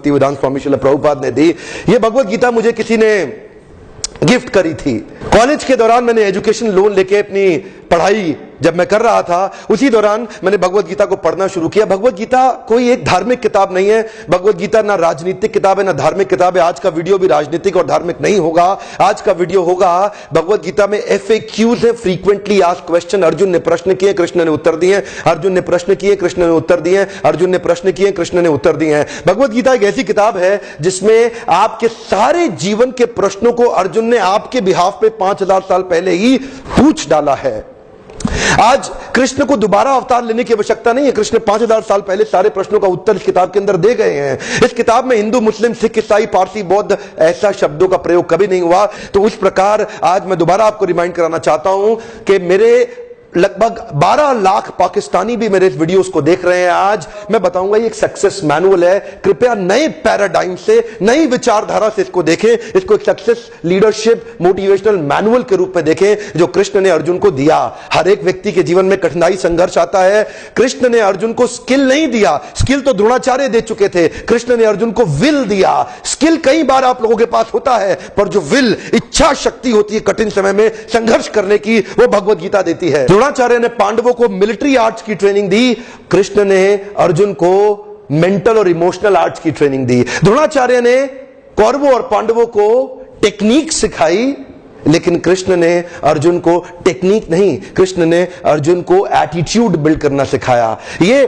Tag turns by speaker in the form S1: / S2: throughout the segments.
S1: भक्तिवेदांत स्वामी श्रील प्रभुपाद ने दी। ये भगवत गीता मुझे किसी ने गिफ्ट करी थी। कॉलेज के दौरान मैंने एजुकेशन लोन लेके अपनी पढ़ाई जब मैं कर रहा था, उसी दौरान मैंने भगवत गीता को पढ़ना शुरू किया। भगवत गीता कोई एक धार्मिक किताब नहीं है। भगवत गीता ना राजनीतिक किताब है ना धार्मिक किताब है। आज का वीडियो भी राजनीतिक और धार्मिक नहीं होगा। आज का वीडियो होगा भगवत गीता में FAQs है, फ्रीक्वेंटली आस्क्ड क्वेश्चन। अर्जुन ने प्रश्न किए, कृष्ण ने उत्तर दिए। अर्जुन ने प्रश्न किए, कृष्ण ने उत्तर दिए। अर्जुन ने प्रश्न किए, कृष्ण ने उत्तर दिए हैं। भगवत गीता एक ऐसी किताब है जिसमें आपके सारे जीवन के प्रश्नों को अर्जुन ने आपके बिहाफ पे 5000 साल पहले ही पूछ डाला है। आज कृष्ण को दोबारा अवतार लेने की आवश्यकता नहीं है। कृष्ण 5000 साल पहले सारे प्रश्नों का उत्तर इस किताब के अंदर दे गए हैं। इस किताब में हिंदू, मुस्लिम, सिख, ईसाई, पारसी, बौद्ध ऐसा शब्दों का प्रयोग कभी नहीं हुआ। तो उस प्रकार आज मैं दोबारा आपको रिमाइंड कराना चाहता हूं कि मेरे लगभग 12 लाख पाकिस्तानी भी मेरे इस वीडियोस को देख रहे हैं। आज मैं बताऊंगा ये एक सक्सेस मैनुअल है। कृपया नए पैराडाइम से, नई विचारधारा से इसको देखें। इसको एक सक्सेस लीडरशिप मोटिवेशनल मैनुअल के रूप में देखें जो कृष्ण ने अर्जुन को दिया। हर एक व्यक्ति के जीवन में कठिनाई, संघर्ष आता है। कृष्ण ने अर्जुन को स्किल नहीं दिया, स्किल तो द्रोणाचार्य दे चुके थे। कृष्ण ने अर्जुन को विल दिया। स्किल कई बार आप लोगों के पास होता है, पर जो विल, इच्छा शक्ति होती है कठिन समय में संघर्ष करने की, वो भगवत गीता देती है। द्रोणाचार्य ने पांडवों को मिलिट्री आर्ट्स की ट्रेनिंग दी, कृष्ण ने अर्जुन को मेंटल और इमोशनल आर्ट्स की ट्रेनिंग दी। द्रोणाचार्य ने कौरवों और पांडवों को टेक्निक सिखाई, लेकिन कृष्ण ने अर्जुन को टेक्निक नहीं, कृष्ण ने अर्जुन को एटीट्यूड बिल्ड करना सिखाया। ये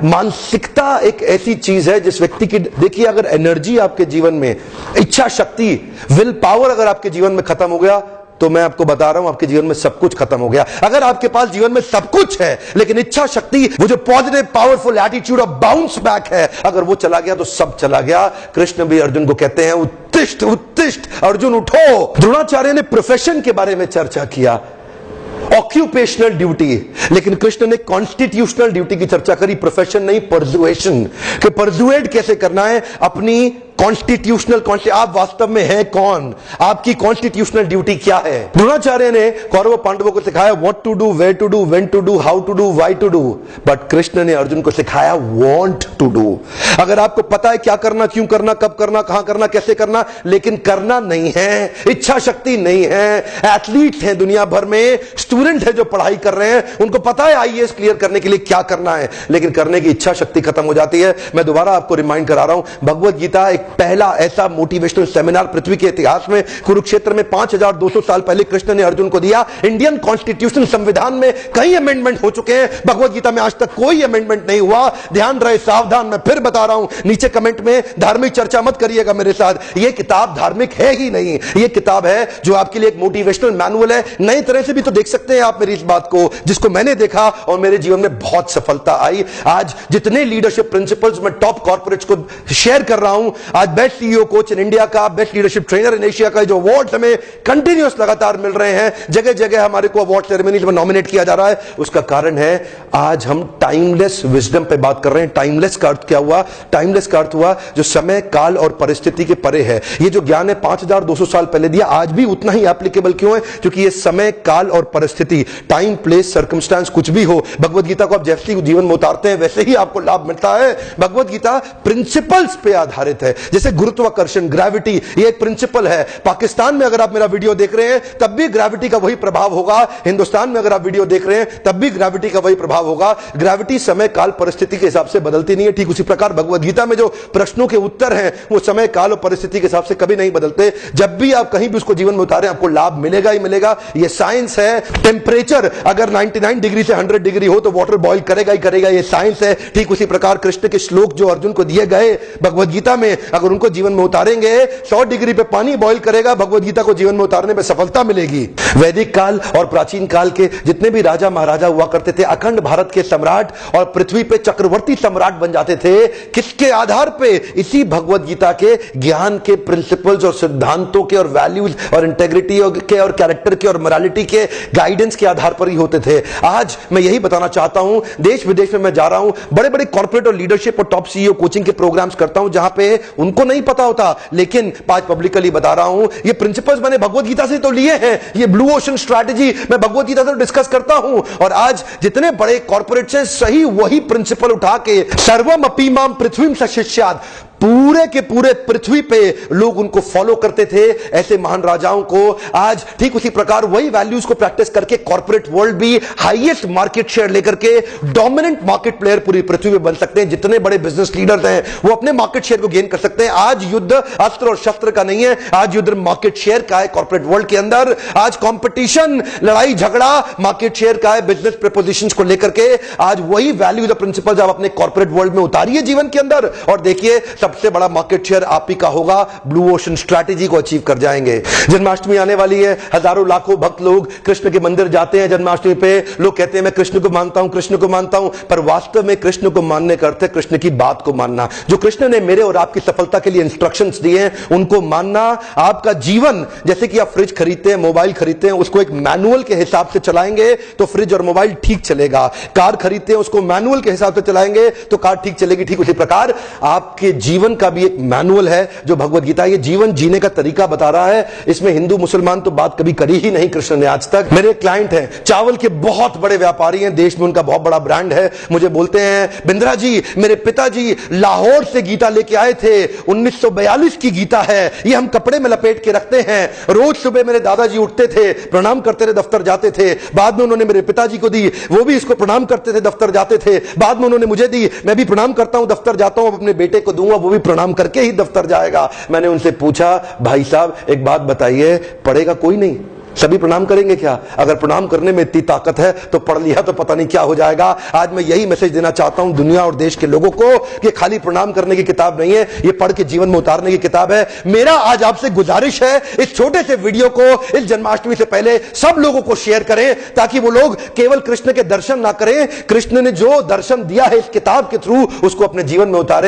S1: मानसिकता एक ऐसी चीज है जिस व्यक्ति की, देखिए अगर एनर्जी आपके जीवन में, इच्छा शक्ति, विल पावर अगर आपके जीवन में खत्म हो गया, तो मैं आपको बता रहा हूं आपके जीवन में सब कुछ खत्म हो गया। अगर आपके पास जीवन में सब कुछ है लेकिन इच्छा शक्ति, वो जो positive powerful attitude of bounce back है, अगर वो चला गया तो सब चला गया। कृष्ण भी अर्जुन को कहते हैं उत्तिष्ठ उत्तिष्ठ, अर्जुन उठो। द्रोणाचार्य ने प्रोफेशन के बारे में चर्चा किया, ऑक्यूपेशनल ड्यूटी, लेकिन कृष्ण ने कॉन्स्टिट्यूशनल ड्यूटी की चर्चा करी। प्रोफेशन नहीं, परसुएशन, कि परसुएड कैसे करना है अपनी कॉन्स्टिट्यूशनल, आप वास्तव में हैं कौन, आपकी कॉन्स्टिट्यूशनल ड्यूटी क्या है। द्रोणाचार्य ने कौरव पांडवों को सिखाया what to do, where to do, when to do, how to do, why to do, but Krishna ने अर्जुन को सिखाया वांट टू डू। अगर आपको पता है क्या करना, क्यों करना, कब करना, कहां करना, कैसे करना, लेकिन करना नहीं है, इच्छा शक्ति नहीं है। एथलीट हैं दुनिया भर में, स्टूडेंट है जो पढ़ाई कर रहे हैं, उनको पता है IAS क्लियर करने के लिए क्या करना है, लेकिन करने की इच्छा शक्ति खत्म हो जाती है। मैं दोबारा आपको रिमाइंड करा रहा हूं, भगवत गीता एक पहला ऐसा मोटिवेशनल सेमिनार पृथ्वी के इतिहास में, कुरुक्षेत्र में 5200 साल पहले कृष्ण ने अर्जुन को दिया। इंडियन कॉन्स्टिट्यूशन, संविधान में कई अमेंडमेंट हो चुके हैं, भगवत गीता में आज तक कोई अमेंडमेंट नहीं हुआ। ध्यान रहे, सावधान, मैं फिर बता रहा हूं, नीचे कमेंट में धार्मिक चर्चा मत करिएगा मेरे साथ। यह किताब धार्मिक है ही नहीं, यह किताब है जो आपके लिए एक मोटिवेशनल मैनुअल है। नई तरह से भी तो देख सकते हैं आप मेरी इस बात को, जिसको मैंने देखा और मेरे जीवन में बहुत सफलता आई। आज जितने लीडरशिप प्रिंसिपल्स मैं टॉप कॉर्पोरेट्स को शेयर कर रहा हूं, आज best CEO coach in India का, best leadership trainer in Asia का, जो अवार्ड हमें कंटिन्यूअस लगातार मिल रहे हैं, जगह जगह हमारे को अवार्ड सेरेमनीज में नॉमिनेट किया जा रहा है, उसका कारण है आज हम टाइमलेस विजडम पे बात कर रहे हैं। टाइमलेस का अर्थ क्या हुआ? टाइमलेस का अर्थ हुआ जो समय, काल और परिस्थिति के परे है। ये जो ज्ञान है 5200 साल पहले दिया, आज भी उतना ही एप्लीकेबल क्यों है? क्योंकि ये समय, काल और परिस्थिति, टाइम, प्लेस, सर्कमस्टांस कुछ भी हो, भगवत गीता को आप जैसे ही जीवन में उतारते हैं वैसे ही आपको लाभ मिलता है। भगवत गीता प्रिंसिपल्स पे आधारित है, जैसे गुरुत्वाकर्षण, ग्रेविटी, ये एक प्रिंसिपल है। पाकिस्तान में अगर आप मेरा वीडियो देख रहे हैं तब भी ग्रेविटी का वही प्रभाव होगा, हिंदुस्तान में अगर आप वीडियो देख रहे हैं तब भी ग्रेविटी का वही प्रभाव होगा। ग्रेविटी समय, काल, परिस्थिति के हिसाब से बदलती नहीं है। ठीक उसी प्रकार भगवत गीता में जो प्रश्नों के उत्तर हैं वो समय, काल और परिस्थिति के हिसाब से कभी नहीं बदलते। जब भी आप कहीं भी उसको जीवन में उतारें आपको लाभ मिलेगा ही मिलेगा। ये साइंस है। टेम्परेचर अगर 99 डिग्री से 100 डिग्री हो तो वाटर बॉयल करेगा ही करेगा, ये साइंस है। ठीक उसी प्रकार कृष्ण के श्लोक जो अर्जुन को दिए गए भगवत गीता में, अगर उनको जीवन में उतारेंगे 100 डिग्री पे पानी बॉईल करेगा, भगवत गीता को जीवन में उतारने में सफलता मिलेगी। वैदिक काल और प्राचीन काल के जितने भी राजा महाराजा हुआ करते थे, अखंड भारत के सम्राट और पृथ्वी पे चक्रवर्ती सम्राट बन जाते थे। किसके आधार पे? इसी भगवत गीता के ज्ञान के प्रिंसिपल्स और सिद्धांतों के और वैल्यूज और इंटेग्रिटी के और कैरेक्टर के और मोरालिटी के गाइडेंस के आधार पर ही होते थे। आज मैं यही बताना चाहता हूं, देश विदेश में मैं जा रहा हूं, बड़े बड़े कॉर्पोरेट और लीडरशिप और टॉप CEO कोचिंग के प्रोग्राम्स करता हूं, जहां पे उनको नहीं पता होता, लेकिन आज पब्लिकली बता रहा हूं, ये प्रिंसिपल्स मैंने भगवत गीता से तो लिए हैं। ये ब्लू ओशन स्ट्रैटेजी मैं भगवत गीता से डिस्कस करता हूं। और आज जितने बड़े कॉर्पोरेट्स हैं, सही वही प्रिंसिपल उठा के सर्वम अपीमाम पृथ्वीम सशिष्यात्, पूरे के पूरे पृथ्वी पे लोग उनको फॉलो करते थे, ऐसे महान राजाओं को। आज ठीक उसी प्रकार वही वैल्यूज को प्रैक्टिस करके कॉर्पोरेट वर्ल्ड भी हाईएस्ट मार्केट शेयर लेकर के डोमिनेंट मार्केट प्लेयर पूरी पृथ्वी पे बन सकते हैं। जितने बड़े बिजनेस लीडर्स हैं वो अपने मार्केट शेयर को गेन कर सकते हैं। आज युद्ध अस्त्र और शस्त्र का नहीं है, आज युद्ध मार्केट शेयर का है। कॉर्पोरेट वर्ल्ड के अंदर आज कंपटीशन, लड़ाई झगड़ा मार्केट शेयर का है, बिजनेस प्रपोजिशंस को लेकर के। आज वही वैल्यूज और प्रिंसिपल्स आप अपने कॉर्पोरेट वर्ल्ड में उतारिए जीवन के अंदर, और देखिए सबसे बड़ा मार्केट शेयर आप ही का होगा। ब्लू ओशन स्ट्रैटेजी को अचीव कर जाएंगे। जन्माष्टमी आने वाली है, हजारों लाखों भक्त लोग कृष्ण के मंदिर जाते हैं जन्माष्टमी पे। लोग कहते हैं मैं कृष्ण को मानता हूं, कृष्ण को मानता हूं, पर वास्तव में कृष्ण को मानने का अर्थ है कृष्ण की बात को मानना। जो कृष्ण ने मेरे और आपकी सफलता के लिए इंस्ट्रक्शंस दिए हैं उनको मानना। आपका जीवन जैसे कि आप फ्रिज खरीदते हैं, मोबाइल खरीदते हैं, उसको एक मैनुअल के हिसाब से चलाएंगे तो फ्रिज और मोबाइल ठीक चलेगा। कार खरीदते हैं, उसको मैनुअल के हिसाब से चलाएंगे तो कार ठीक चलेगी। ठीक उसी प्रकार आपके जीवन का भी एक मैनुअल है जो भगवत गीता, ये जीवन जीने का तरीका बता रहा है। इसमें हिंदू मुसलमान तो बात कभी करी ही नहीं कृष्ण ने आज तक। मेरे क्लाइंट हैं, चावल के बहुत बड़े व्यापारी हैं, देश में उनका बहुत बड़ा ब्रांड है। मुझे बोलते हैं बिंद्रा जी, मेरे पिताजी लाहौर से गीता लेके आए थे, 1942 की गीता है, ये हम कपड़े में लपेट के रखते हैं। रोज सुबह मेरे दादाजी उठते थे, प्रणाम करते थे, दफ्तर जाते थे। बाद में उन्होंने मेरे पिताजी को दी, वो भी इसको प्रणाम करते थे, दफ्तर जाते थे। बाद में उन्होंने मुझे दी, मैं भी प्रणाम करता हूं, दफ्तर जाता हूं, अपने बेटे को दूंगा, वो भी प्रणाम करके ही दफ्तर जाएगा। मैंने उनसे पूछा, भाई साहब एक बात बताइए, पढ़ेगा कोई नहीं, सभी प्रणाम करेंगे क्या? अगर प्रणाम करने में इतनी ताकत है तो पढ़ लिया तो पता नहीं क्या हो जाएगा। आज मैं यही मैसेज देना चाहता हूं दुनिया और देश के लोगों को कि खाली प्रणाम करने की किताब नहीं है, ये पढ़ के जीवन में उतारने की किताब है। मेरा आज आपसे गुजारिश है, इस छोटे से वीडियो को इस जन्माष्टमी से पहले सब लोगों को शेयर करें, ताकि वो लोग केवल कृष्ण के दर्शन ना करें, कृष्ण ने जो दर्शन दिया है इस किताब के थ्रू उसको अपने जीवन में उतारें।